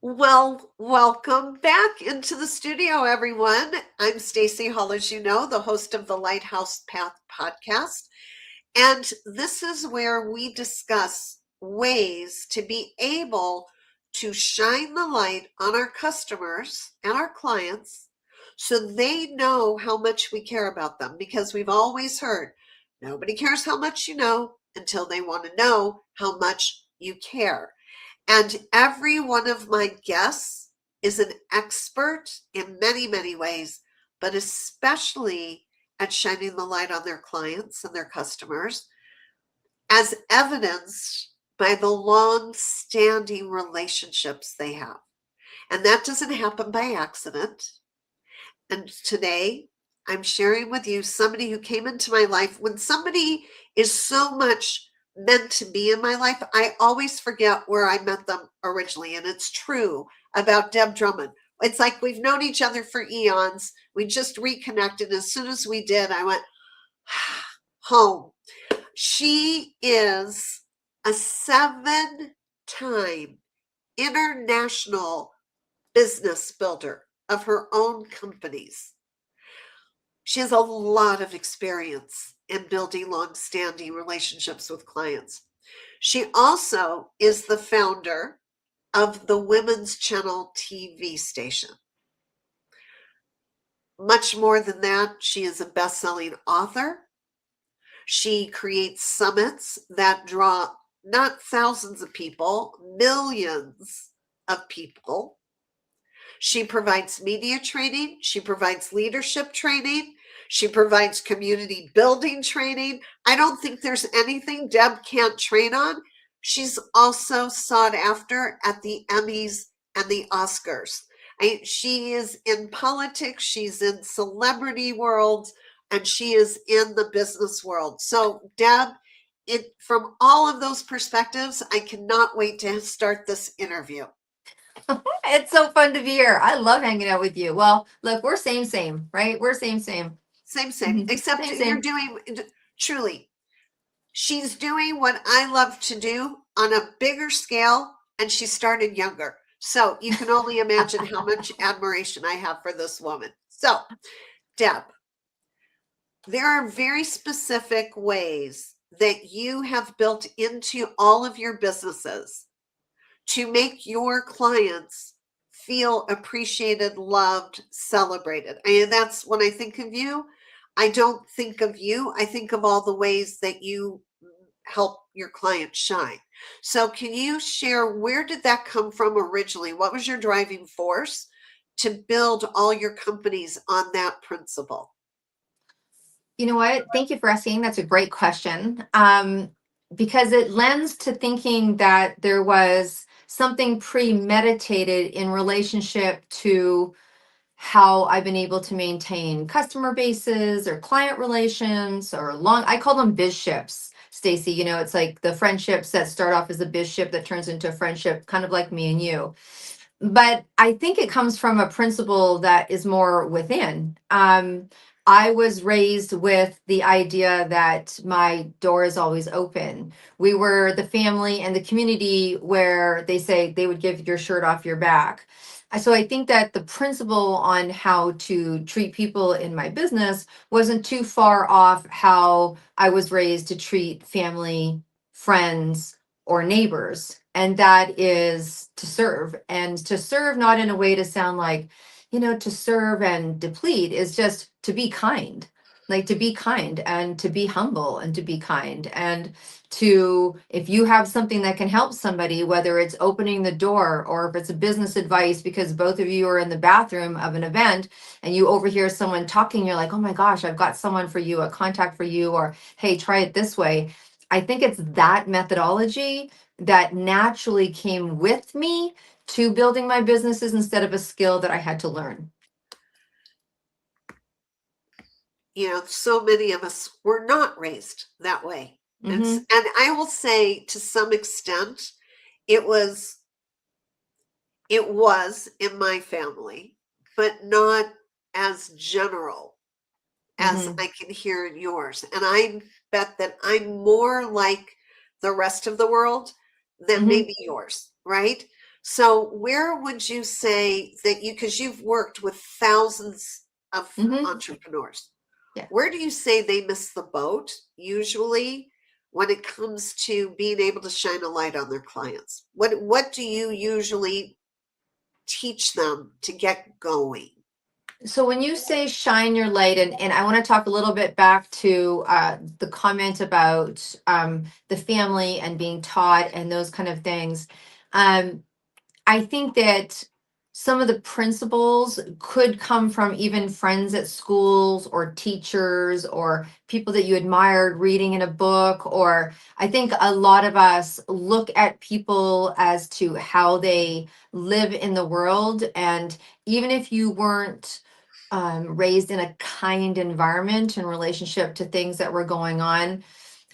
Well, welcome back into the studio, everyone. I'm Stacy Hall, as you know, the host of the Lighthouse Path podcast. And this is where we discuss ways to be able to shine the light on our customers and our clients so they know how much we care about them. Because we've always heard nobody cares how much you know until they want to know how much you care. And every one of my guests is an expert in many, many ways, but especially at shining the light on their clients and their customers, as evidenced by the long standing relationships they have. And that doesn't happen by accident. And today I'm sharing with you somebody who came into my life. When somebody is so much meant to be in my life, I always forget where I met them originally. And it's true about Deb Drummond. It's like we've known each other for eons. We just reconnected. As soon as we did, I went home. She is a 7-time international business builder of her own companies. She has a lot of experience in building long-standing relationships with clients. She also is the founder of the Women's Channel TV station. Much more than that, she is a best-selling author. She creates summits that draw not thousands of people, millions of people. She provides media training. She provides leadership training. She provides community building training. I don't think there's anything Deb can't train on. She's also sought after at the Emmys and the Oscars. She is in politics. She's in celebrity worlds, and she is in the business world. So, Deb, from all of those perspectives, I cannot wait to start this interview. It's so fun to be here. I love hanging out with you. Well, look, we're same, right? We're same. Same. Except Same, you're same. doing, truly, she's doing what I love to do on a bigger scale, and she started younger. So you can only imagine how much admiration I have for this woman. So, Deb, there are very specific ways that you have built into all of your businesses to make your clients feel appreciated, loved, celebrated. And that's when I think of you. I don't think of you. I think of all the ways that you help your clients shine. So can you share, where did that come from originally? What was your driving force to build all your companies on that principle? You know what? Thank you for asking. That's a great question. Because it lends to thinking that there was something premeditated in relationship to how I've been able to maintain customer bases or client relations or I call them biz ships, Stacy. It's like the friendships that start off as a biz ship that turns into a friendship, kind of like me and you. But I think it comes from a principle that is more within. I was raised with the idea that my door is always open. We were the family and the community where they say they would give your shirt off your back. So I think that the principle on how to treat people in my business wasn't too far off how I was raised to treat family, friends, or neighbors. And that is to serve, and to serve not in a way to sound like, to serve and deplete is just to be kind, like to be kind and to be humble and to be kind. And to, if you have something that can help somebody, whether it's opening the door or if it's a business advice because both of you are in the bathroom of an event and you overhear someone talking, you're like, oh my gosh, I've got someone for you, a contact for you, or hey, try it this way. I think it's that methodology that naturally came with me to building my businesses instead of a skill that I had to learn. So many of us were not raised that way. Mm-hmm. And I will say, to some extent, it was in my family, but not as general as Mm-hmm. I can hear in yours. And I bet that I'm more like the rest of the world than Mm-hmm. maybe yours, right? So where would you say that because you've worked with thousands of entrepreneurs, Yeah. where do you say they miss the boat usually when it comes to being able to shine a light on their clients? What do you usually teach them to get going? So when you say shine your light, and I want to talk a little bit back to the comment about the family and being taught and those kind of things. Um, I think that some of the principles could come from even friends at schools or teachers or people that you admired reading in a book. Or I think a lot of us look at people as to how they live in the world. And even if you weren't raised in a kind environment in relationship to things that were going on,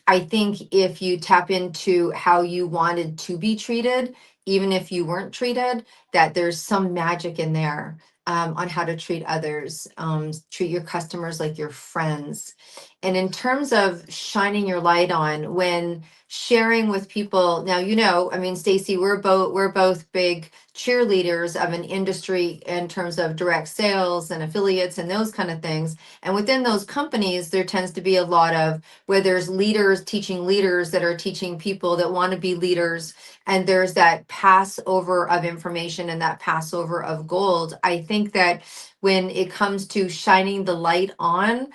I think if you tap into how you wanted to be treated, even if you weren't treated, that there's some magic in there on how to treat others, treat your customers like your friends. And in terms of shining your light on, when sharing with people, now I mean, Stacy, we're both big cheerleaders of an industry in terms of direct sales and affiliates and those kind of things. And within those companies, there tends to be a lot of where there's leaders teaching leaders that are teaching people that want to be leaders, and there's that passover of information and that passover of gold. I think that when it comes to shining the light on,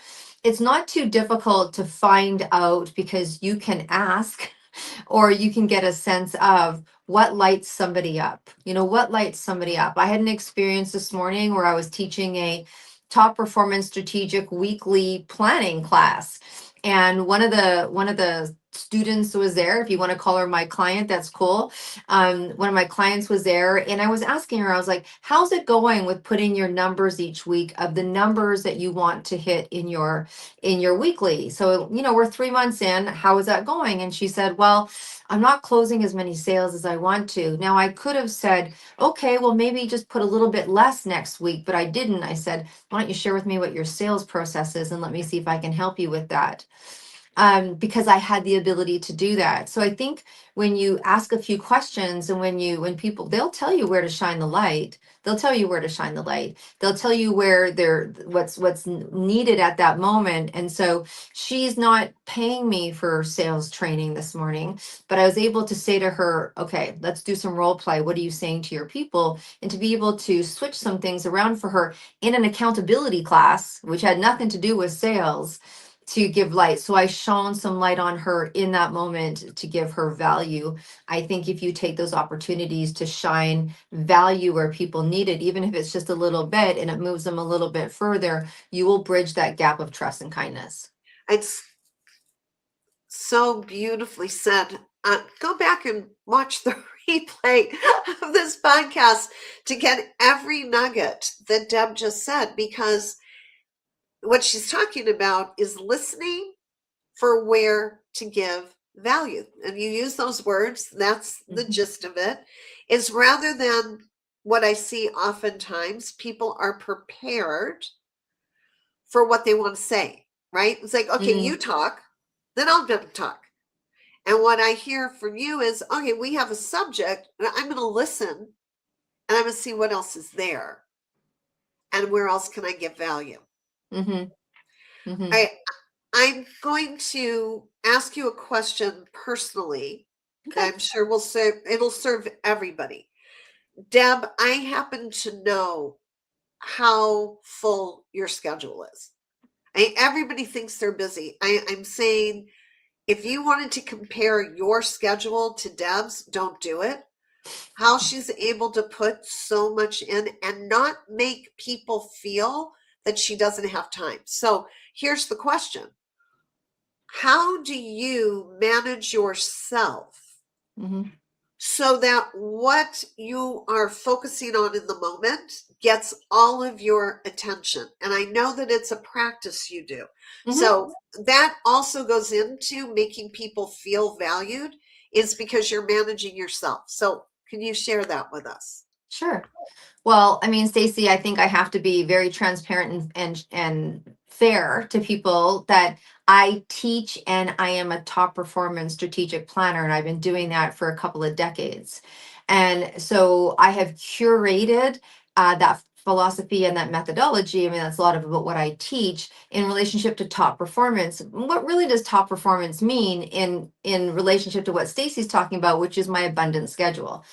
it's not too difficult to find out because you can ask or you can get a sense of what lights somebody up. What lights somebody up. I had an experience this morning where I was teaching a top performance strategic weekly planning class, and one of the students was there. If you want to call her my client, that's cool. One of my clients was there, and I was asking her, I was like, how's it going with putting your numbers each week of the numbers that you want to hit in your weekly? So we're 3 months in, how is that going? And she said, well, I'm not closing as many sales as I want to. Now I could have said, okay, well, maybe just put a little bit less next week, but I didn't. I said, why don't you share with me what your sales process is and let me see if I can help you with that. Because I had the ability to do that. So I think when you ask a few questions, and when people, they'll tell you where to shine the light. They'll tell you where to shine the light. They'll tell you where what's needed at that moment. And so she's not paying me for sales training this morning, but I was able to say to her, okay, let's do some role play. What are you saying to your people? And to be able to switch some things around for her in an accountability class, which had nothing to do with sales, to give light. So I shone some light on her in that moment to give her value. I think if you take those opportunities to shine value where people need it, even if it's just a little bit and it moves them a little bit further, you will bridge that gap of trust and kindness. It's so beautifully said. Go back and watch the replay of this podcast to get every nugget that Deb just said, because what she's talking about is listening for where to give value. And you use those words, that's the gist of it, is rather than what I see oftentimes, people are prepared for what they want to say, right? It's like, okay, you talk, then I'll talk. And what I hear from you is, okay, we have a subject, and I'm going to listen, and I'm going to see what else is there, and where else can I give value. I'm going to ask you a question personally. Okay. I'm sure it'll serve everybody. Deb, I happen to know how full your schedule is. Everybody thinks they're busy. I'm saying, if you wanted to compare your schedule to Deb's, don't do it. How she's able to put so much in and not make people feel that she doesn't have time. So here's the question. How do you manage yourself so that what you are focusing on in the moment gets all of your attention? And I know that it's a practice you do. So that also goes into making people feel valued, is because you're managing yourself. So can you share that with us? Sure. Well, I mean, Stacy, I think I have to be very transparent and fair to people that I teach, and I am a top performance strategic planner, and I've been doing that for a couple of decades. And so I have curated that philosophy and that methodology. I mean, that's a lot of about what I teach in relationship to top performance. What really does top performance mean in relationship to what Stacy's talking about, which is my abundant schedule?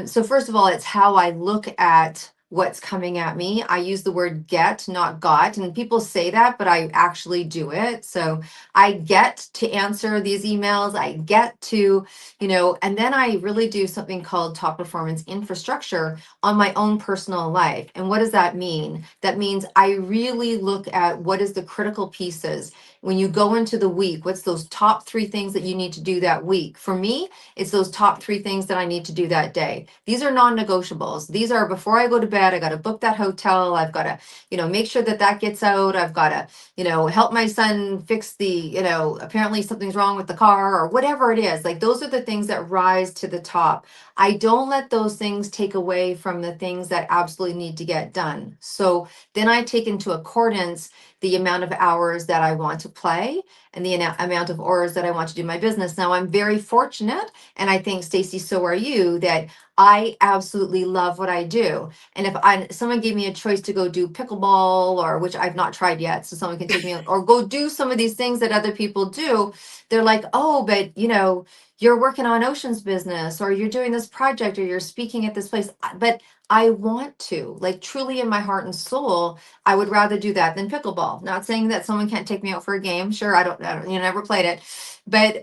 So first of all, it's how I look at what's coming at me. I use the word get, not got. And people say that, but I actually do it. So I get to answer these emails. I get to, and then I really do something called top performance infrastructure on my own personal life. And what does that mean? That means I really look at what is the critical pieces. When you go into the week, what's those top 3 things that you need to do that week? For me, it's those top 3 things that I need to do that day. These are non-negotiables. These are before I go to bed, I got to book that hotel. I've got to, make sure that that gets out. I've got to, help my son fix the, apparently something's wrong with the car or whatever it is. Like those are the things that rise to the top. I don't let those things take away from the things that absolutely need to get done. So then I take into accordance the amount of hours that I want to play and the amount of hours that I want to do my business. Now I'm very fortunate, and I think Stacy, so are you, that I absolutely love what I do. And if someone gave me a choice to go do pickleball, or which I've not tried yet, so someone can take me or go do some of these things that other people do, they're like, oh, but you're working on Ocean's business, or you're doing this project, or you're speaking at this place. But I want to, like, truly in my heart and soul, I would rather do that than pickleball. Not saying that someone can't take me out for a game. Sure, I don't never played it. But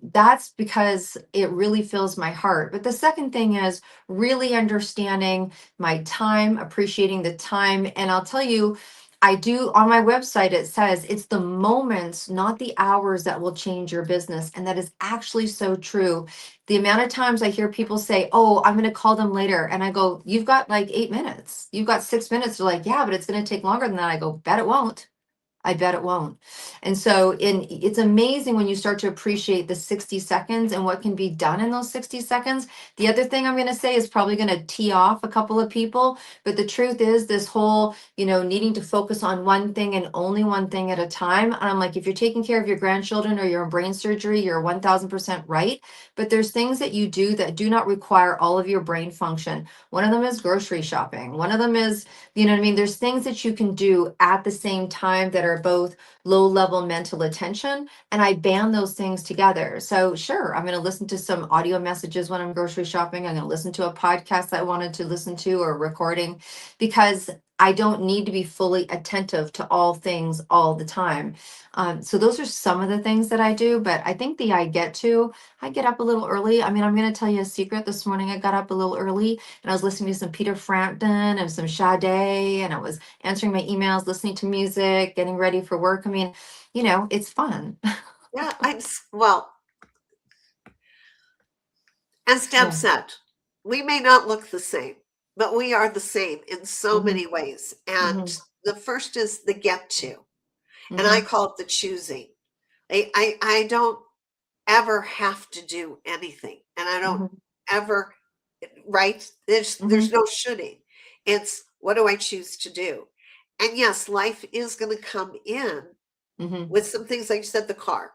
that's because it really fills my heart. But the second thing is really understanding my time, appreciating the time. And I'll tell you, I do on my website, it says it's the moments, not the hours, that will change your business. And that is actually so true. The amount of times I hear people say, oh, I'm going to call them later. And I go, you've got like 8 minutes. You've got 6 minutes. They're like, yeah, but it's going to take longer than that. I go, bet it won't. I bet it won't. And so it's amazing when you start to appreciate the 60 seconds and what can be done in those 60 seconds. The other thing I'm going to say is probably going to tee off a couple of people, but the truth is this whole, needing to focus on one thing and only one thing at a time. And I'm like, if you're taking care of your grandchildren or you're in brain surgery, you're 1000% right. But there's things that you do that do not require all of your brain function. One of them is grocery shopping. One of them is, you know what I mean? There's things that you can do at the same time that are both low level mental attention, and I band those things together. So sure, I'm going to listen to some audio messages when I'm grocery shopping. I'm going to listen to a podcast I wanted to listen to or recording, because I don't need to be fully attentive to all things all the time. So those are some of the things that I do, but I think I get up a little early. I mean, I'm going to tell you a secret. This morning I got up a little early and I was listening to some Peter Frampton and some Sade, and I was answering my emails, listening to music, getting ready for work. I mean, it's fun. Yeah, well, as Deb Yeah. said, we may not look the same, but we are the same in so hmm many ways. And hmm the first is the get to, and I hmm call it the choosing. I don't ever have to do anything, and I don't hmm ever, right? There's hmm no shoulding. It's what do I choose to do? And yes, life is going to come in hmm with some things like you said, the car.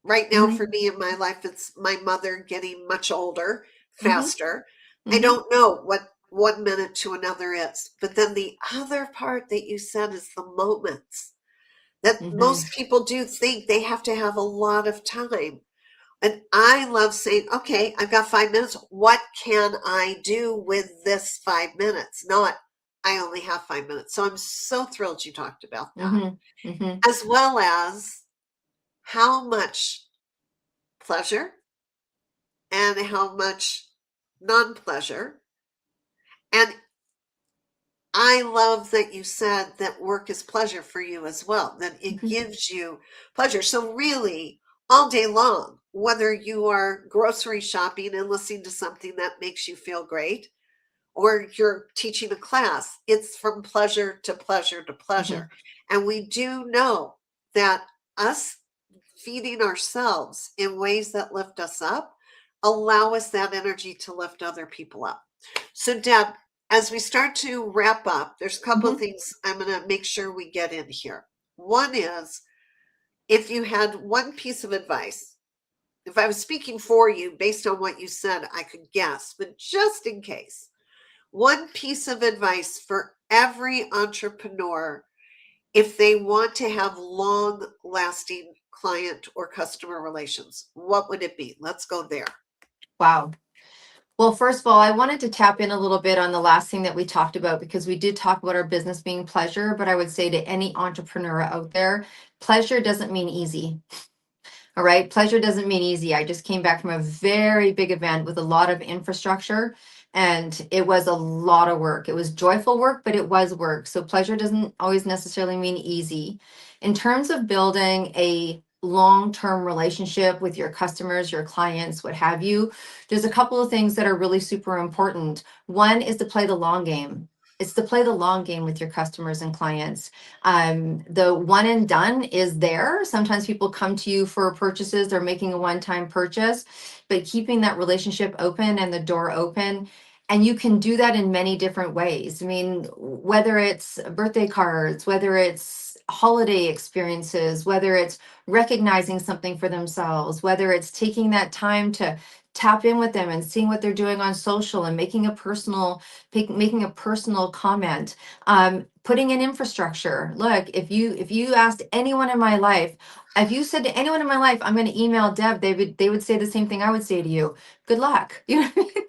Right now, hmm for me in my life, it's my mother getting much older, hmm faster. I hmm don't know what 1 minute to another is. But then the other part that you said is the moments that hmm most people do think they have to have a lot of time. And I love saying, okay, I've got 5 minutes. What can I do with this 5 minutes? Not, I only have 5 minutes. So I'm so thrilled you talked about that, hmm hmm as well as how much pleasure and how much non-pleasure. And I love that you said that work is pleasure for you as well, that it hmm gives you pleasure. So really, all day long, whether you are grocery shopping and listening to something that makes you feel great, or you're teaching a class, it's from pleasure to pleasure to hmm pleasure. And we do know that us feeding ourselves in ways that lift us up allow us that energy to lift other people up. So, Deb, as we start to wrap up, there's a couple of hmm things I'm going to make sure we get in here. One is if you had one piece of advice if I was speaking for you based on what you said, I could guess, but just in case, one piece of advice for every entrepreneur if they want to have long lasting client or customer relations, what would it be? Let's go there. Wow. Well, first of all, I wanted to tap in a little bit on the last thing that we talked about, because we did talk about our business being pleasure, but I would say to any entrepreneur out there, pleasure doesn't mean easy. All right. Pleasure doesn't mean easy. I just came back from a very big event with a lot of infrastructure, and it was a lot of work. It was joyful work, but it was work. So pleasure doesn't always necessarily mean easy. In terms of building a long-term relationship with your customers, your clients, what have you, there's a couple of things that are really super important. One is to play the long game. It's to play the long game with your customers and clients. The one and done is there. Sometimes people come to you for purchases, they're making a one-time purchase, but keeping that relationship open and the door open. And you can do that in many different ways. I mean, whether it's birthday cards, whether it's holiday experiences, whether it's recognizing something for themselves, whether it's taking that time to tap in with them and seeing what they're doing on social and making a personal comment, putting in infrastructure. Look, if you asked anyone in my life, if you said to anyone in my life, I'm going to email Deb, they would say the same thing I would say to you. Good luck. You know what I mean?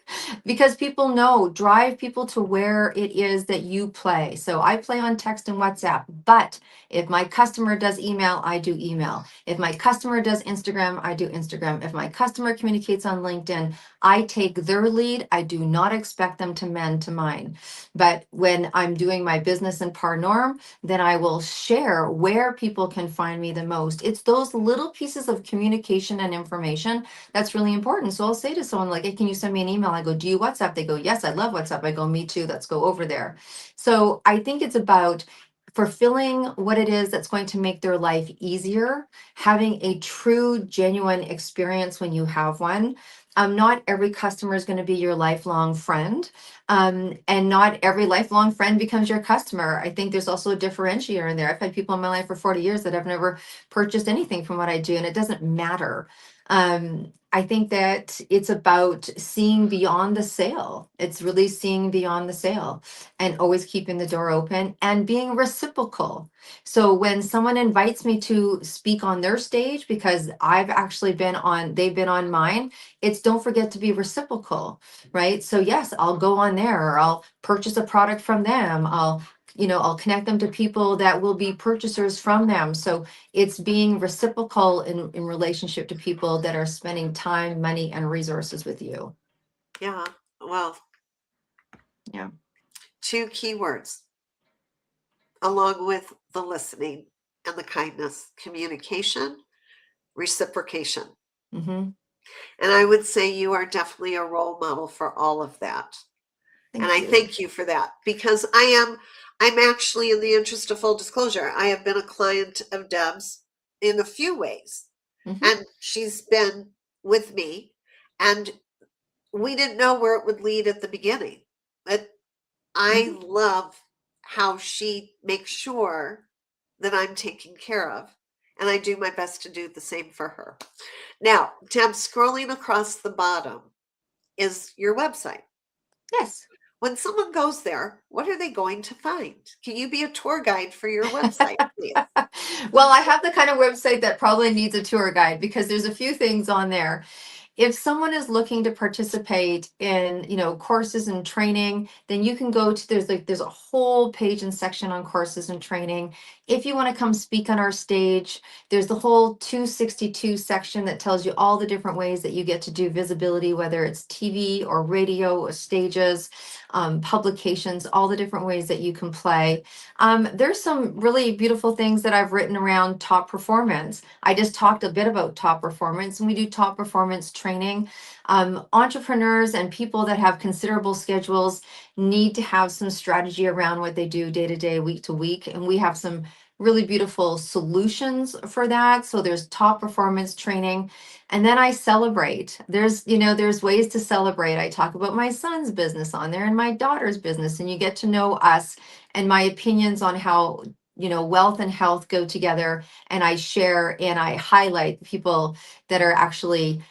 Because people know, drive people to where it is that you play. So I play on text and WhatsApp, but if my customer does email, I do email. If my customer does Instagram, I do Instagram. If my customer communicates on LinkedIn, I take their lead. I do not expect them to mend to mine. But when I'm doing my business in par norm, then I will share where people can find me the most. It's those little pieces of communication and information that's really important. So I'll say to someone like, hey, can you send me an email? I go, do you WhatsApp? They go, yes, I love WhatsApp. I go, me too. Let's go over there. So I think it's about fulfilling what it is that's going to make their life easier, having a true, genuine experience when you have one. Not every customer is going to be your lifelong friend, and not every lifelong friend becomes your customer. I think there's also a differentiator in there. I've had people in my life for 40 years that have never purchased anything from what I do, and it doesn't matter. I think that it's about seeing beyond the sale. It's really seeing beyond the sale and always keeping the door open and being reciprocal. So when someone invites me to speak on their stage, because they've been on mine, it's don't forget to be reciprocal, right? So yes, I'll go on there, or I'll purchase a product from them. I'll connect them to people that will be purchasers from them. So it's being reciprocal in relationship to people that are spending time, money, and resources with you. Yeah. Well, Yeah. two keywords along with the listening and the kindness: communication, reciprocation. Mm-hmm. And I would say you are definitely a role model for all of that. And I thank you for that, because I'm actually, in the interest of full disclosure, I have been a client of Deb's in a few ways. Mm-hmm. And she's been with me, and we didn't know where it would lead at the beginning. But I love how she makes sure that I'm taken care of, and I do my best to do the same for her. Now, Deb, scrolling across the bottom is your website. Yes. When someone goes there, what are they going to find? Can you be a tour guide for your website, please? Well, I have the kind of website that probably needs a tour guide, because there's a few things on there. If someone is looking to participate in, courses and training, then you can go to, there's a whole page and section on courses and training. If you want to come speak on our stage, there's the whole 262 section that tells you all the different ways that you get to do visibility, whether it's TV or radio or stages, publications, all the different ways that you can play. There's some really beautiful things that I've written around top performance. I just talked a bit about top performance, and we do top performance training. Entrepreneurs and people that have considerable schedules need to have some strategy around what they do day to day, week to week, and we have some really beautiful solutions for that. So there's top performance training, and then I celebrate. There's ways to celebrate. I talk about my son's business on there and my daughter's business, and you get to know us and my opinions on how wealth and health go together, and I share and I highlight people that are actually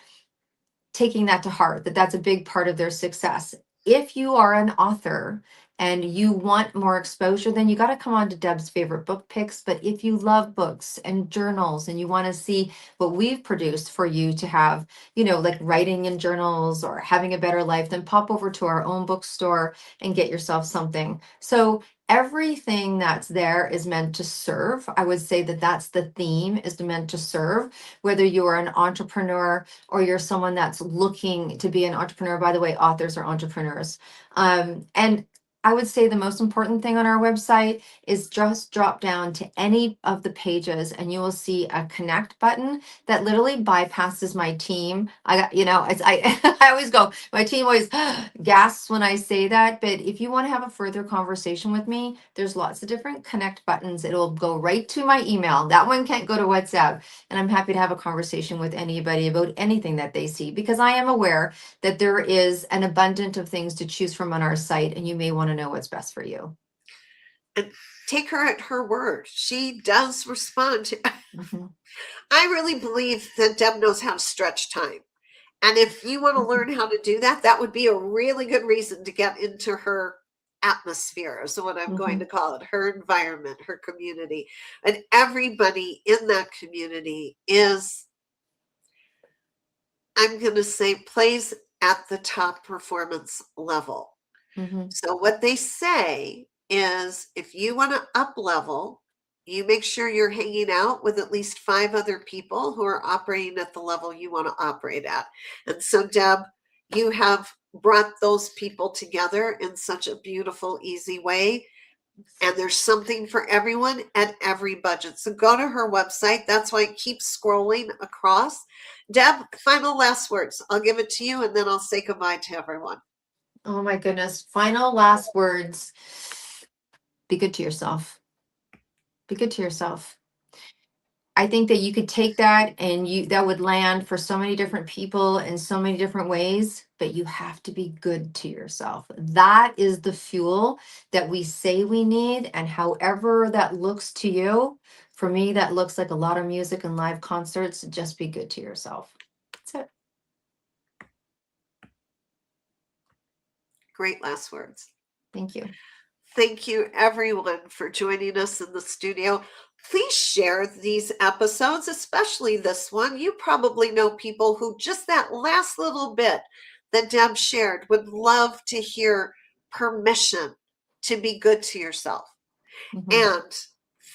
taking that to heart, that that's a big part of their success. If you are an author and you want more exposure, then you got to come on to Deb's favorite book picks. But if you love books and journals and you want to see what we've produced for you to have, like writing in journals or having a better life, then pop over to our own bookstore and get yourself something. So everything that's there is meant to serve. I would say that that's the theme, is meant to serve, whether you are an entrepreneur or you're someone that's looking to be an entrepreneur. By the way, authors are entrepreneurs. And I would say the most important thing on our website is just drop down to any of the pages and you will see a connect button that literally bypasses my team. I got, I always go, my team always gasps when I say that. But if you want to have a further conversation with me, there's lots of different connect buttons. It'll go right to my email. That one can't go to WhatsApp. And I'm happy to have a conversation with anybody about anything that they see, because I am aware that there is an abundance of things to choose from on our site, and you may want to know what's best for you. And take her at her word. She does respond to. Mm-hmm. I really believe that Deb knows how to stretch time. And if you want to learn how to do that, that would be a really good reason to get into her atmosphere, is what I'm going to call it, her environment, her community. And everybody in that community is, I'm going to say, plays at the top performance level. So what they say is, if you want to up level, you make sure you're hanging out with at least 5 other people who are operating at the level you want to operate at. And so, Deb, you have brought those people together in such a beautiful, easy way. And there's something for everyone at every budget. So go to her website. That's why I keep scrolling across. Deb, final last words. I'll give it to you and then I'll say goodbye to everyone. Oh my goodness. Final last words. Be good to yourself. Be good to yourself. I think that you could take that and that would land for so many different people in so many different ways, but you have to be good to yourself. That is the fuel that we say we need. And however that looks to you, for me, that looks like a lot of music and live concerts. Just be good to yourself. That's it. Great last words. Thank you. Thank you, everyone, for joining us in the studio. Please share these episodes, especially this one. You probably know people who just that last little bit that Deb shared would love to hear permission to be good to yourself. And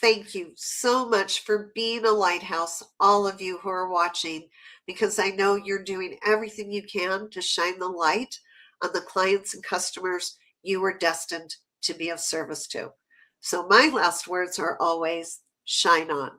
thank you so much for being a lighthouse, all of you who are watching, because I know you're doing everything you can to shine the light on the clients and customers you were destined to be of service to. So my last words are always, shine on.